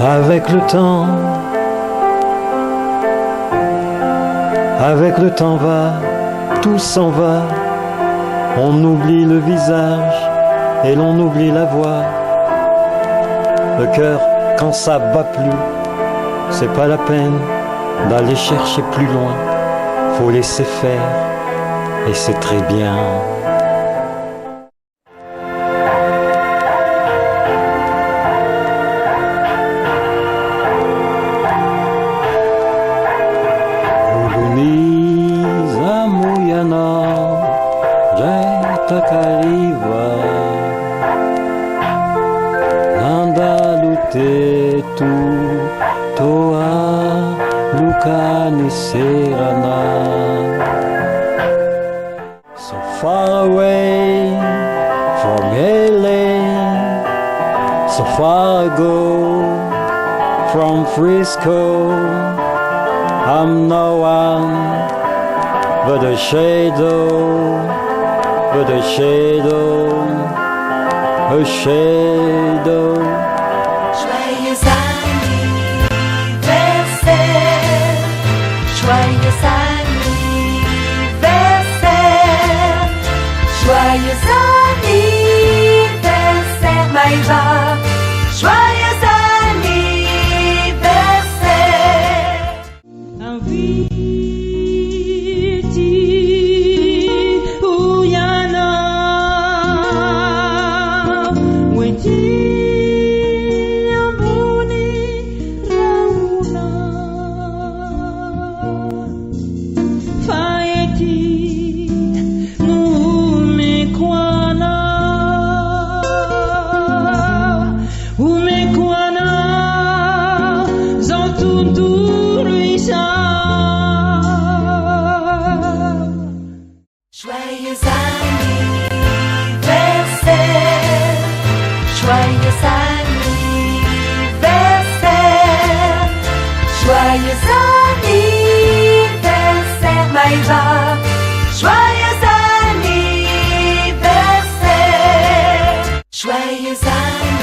Avec le temps va, tout s'en va. On oublie le visage et l'on oublie la voix. Le cœur, quand ça bat plus, c'est pas la peine d'aller chercher plus loin. Faut laisser faire et c'est très bien. Takaliwa Nandalute tu Toa Lukani Serana. So far away from LA, so far ago from Frisco, I'm no one but a shadow. But a shadow. Joyeux anniversaire, joyeux anniversaire, joyeux anniversaire, Maïva, joyeux anniversaire. Joyeux anniversaire, joyeux anniversaire, joyeux anniversaire, Maïva, joyeux anniversaire, joyeux anniversaire.